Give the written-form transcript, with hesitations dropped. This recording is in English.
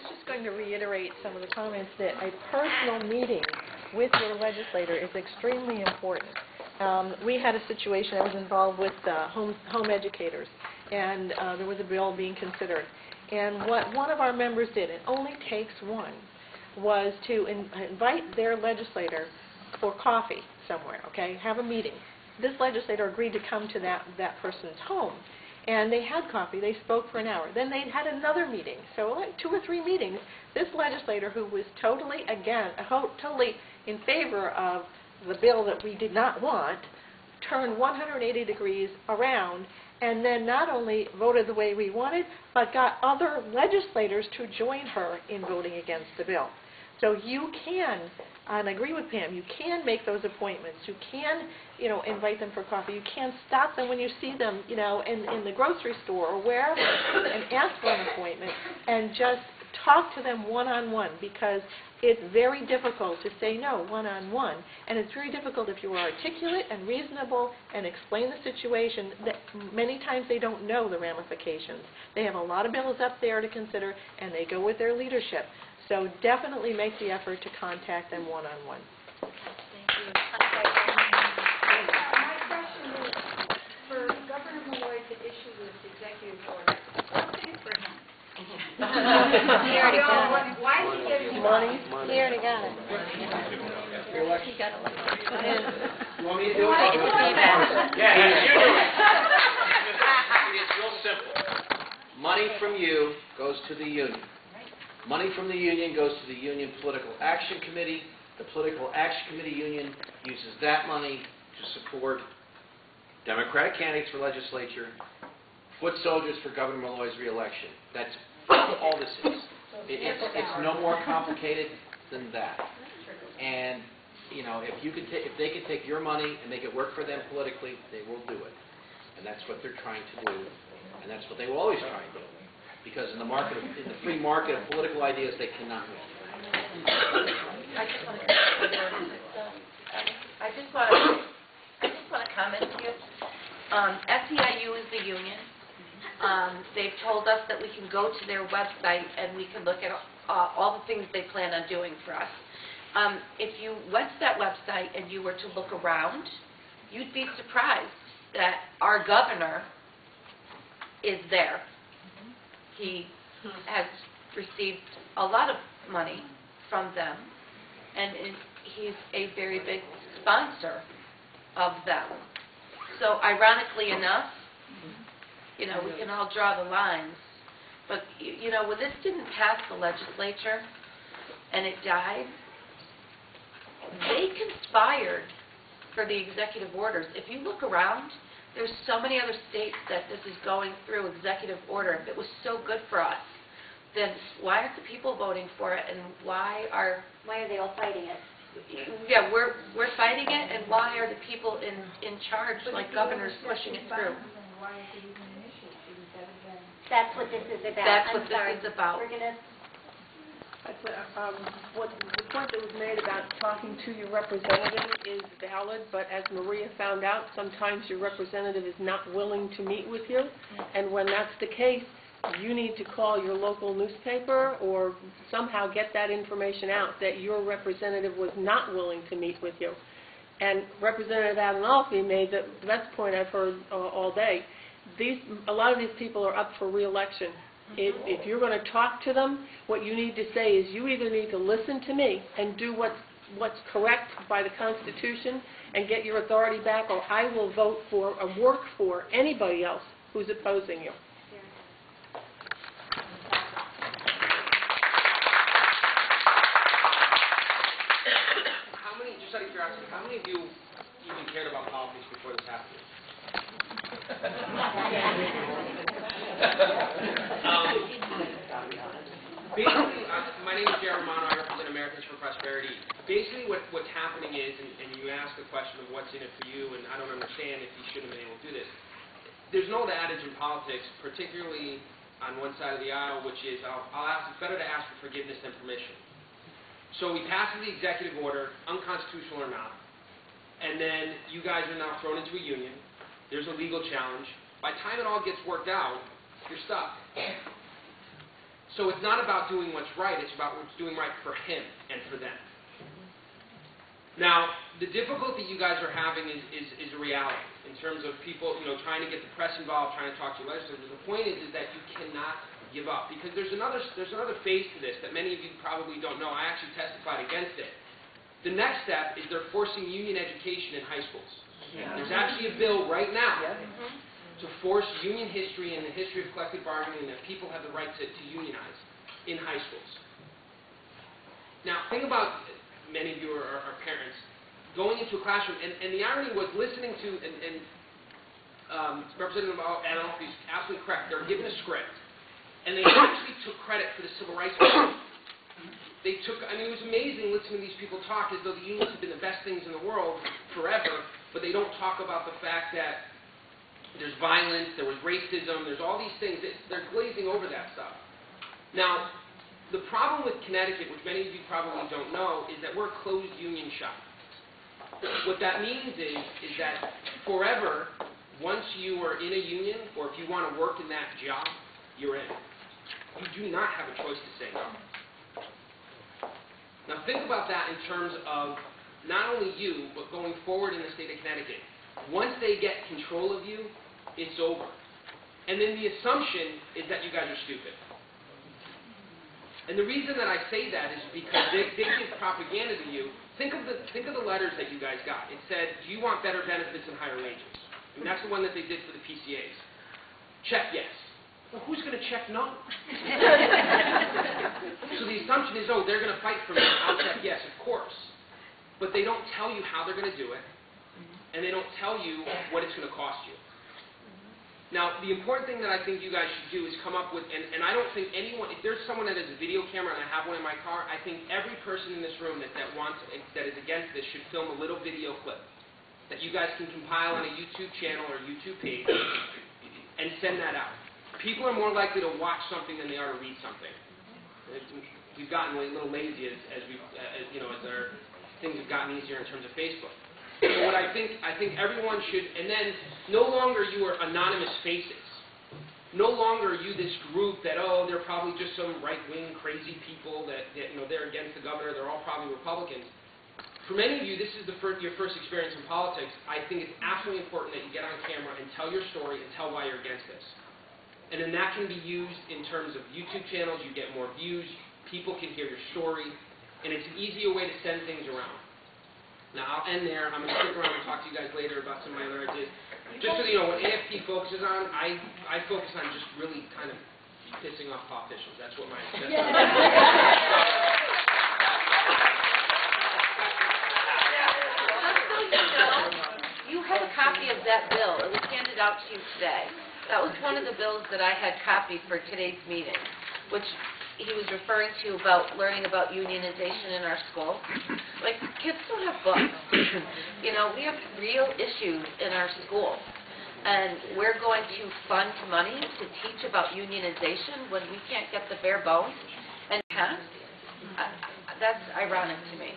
just going to reiterate some of the comments that a personal meeting with your legislator is extremely important. We had a situation I was involved with home educators, and there was a bill being considered. And what one of our members did, it only takes one, was to invite their legislator for coffee somewhere, okay, have a meeting. This legislator agreed to come to that person's home, and they had coffee. They spoke for an hour. Then they had another meeting. So like 2 or 3 meetings, this legislator, who was totally in favor of the bill that we did not want, turned 180 degrees around and then not only voted the way we wanted, but got other legislators to join her in voting against the bill. So you can, and I agree with Pam, you can make those appointments. You can, invite them for coffee. You can stop them when you see them, in the grocery store or wherever, and ask for an appointment, and just talk to them one-on-one, because it's very difficult to say no one-on-one, and it's very difficult if you are articulate and reasonable and explain the situation. That many times they don't know the ramifications. They have a lot of bills up there to consider, and they go with their leadership. So definitely make the effort to contact them one-on-one. Thank you. My question is, for Governor Malloy to issue this executive order, what's in it for him? He already got it. Why is he getting Money? He already got it. He got it. You want me to do it? Yeah, you do it. It's real simple. Money from you goes to the union. Money from the union goes to the Union Political Action Committee. The Political Action Committee union uses that money to support Democratic candidates for legislature, foot soldiers for Governor Malloy's re-election. That's all this is. It's no more complicated than that. And if they can take your money and make it work for them politically, they will do it. And that's what they're trying to do, and that's what they will always try and do. Because in the free market of political ideas, they cannot win. I just want to comment here. SEIU is the union. They've told us that we can go to their website and we can look at all the things they plan on doing for us. If you went to that website and you were to look around, you'd be surprised that our governor is there. He has received a lot of money from them, and he's a very big sponsor of them. So ironically enough, we can all draw the lines, but when this didn't pass the legislature and it died, they conspired for the executive orders. If you look around, there's so many other states that this is going through executive order. If it was so good for us, then why aren't the people voting for it, and why are they all fighting it? Yeah, we're fighting it, and why are the people in charge, like governors, pushing it through? Why is it even an issue? That's what this is about. That's what this is about. We're gonna. The point that was made about talking to your representative is valid, but as Maria found out, sometimes your representative is not willing to meet with you, and when that's the case, you need to call your local newspaper or somehow get that information out that your representative was not willing to meet with you. And Representative Adinolfi made the best point I've heard all day. A lot of these people are up for re-election. If you're going to talk to them, what you need to say is you either need to listen to me and do what's correct by the Constitution and get your authority back, or I will vote for or work for anybody else who's opposing you. Just out of curiosity, how many of you even cared about politics before this happened? Basically, my name is Jerry Romano. I represent Americans for Prosperity. Basically, what's happening is, and you ask the question of what's in it for you, and I don't understand if you shouldn't have been able to do this. There's an old adage in politics, particularly on one side of the aisle, which is, it's better to ask for forgiveness than permission. So we pass the executive order, unconstitutional or not, and then you guys are now thrown into a union. There's a legal challenge. By the time it all gets worked out, you're stuck. So it's not about doing what's right, it's about what's doing right for him and for them. Now, the difficulty you guys are having is a reality in terms of people, trying to get the press involved, trying to talk to your legislators. The point is that you cannot give up, because there's another phase to this that many of you probably don't know. I actually testified against it. The next step is they're forcing union education in high schools. Yeah. There's actually a bill right now to force union history and the history of collective bargaining, that people have the right to unionize in high schools. Now, think about, many of you are parents, going into a classroom, and the irony was listening to, Representative Adolph is absolutely correct, they were given a script, and they actually took credit for the civil rights movement. It was amazing listening to these people talk as though the unions have been the best things in the world forever, but they don't talk about the fact that there's violence, there was racism, there's all these things. They're glazing over that stuff. Now, the problem with Connecticut, which many of you probably don't know, is that we're a closed union shop. What that means is that forever, once you are in a union, or if you want to work in that job, you're in. You do not have a choice to say no. Now think about that in terms of not only you, but going forward in the state of Connecticut. Once they get control of you, it's over. And then the assumption is that you guys are stupid. And the reason that I say that is because they give propaganda to you. Think of the letters that you guys got. It said, do you want better benefits and higher wages? I mean, that's the one that they did for the PCAs. Check yes. Well, who's going to check no? So the assumption is, they're going to fight for me. I'll check yes, of course. But they don't tell you how they're going to do it, and they don't tell you what it's going to cost you. Now, the important thing that I think you guys should do is come up with, and I don't think anyone, if there's someone that has a video camera and I have one in my car, I think every person in this room that is against this should film a little video clip that you guys can compile on a YouTube channel or YouTube page and send that out. People are more likely to watch something than they are to read something. We've gotten a little lazy as our things have gotten easier in terms of Facebook. So what I think everyone should, and then no longer you are anonymous faces. No longer are you this group that, they're probably just some right-wing crazy people that they're against the governor, they're all probably Republicans. For many of you, this is your first experience in politics. I think it's absolutely important that you get on camera and tell your story and tell why you're against this. And then that can be used in terms of YouTube channels. You get more views. People can hear your story. And it's an easier way to send things around. Now, I'll end there. I'm going to stick around and talk to you guys later about some of my other ideas. Just so you know, what AFP focuses on, I focus on just really kind of pissing off politicians. That's what my... You have a copy of that bill. It was handed out to you today. That was one of the bills that I had copied for today's meeting, which he was referring to about learning about unionization in our school. Like, kids don't have books. We have real issues in our school. And we're going to fund money to teach about unionization when we can't get the bare bones. And that's ironic to me.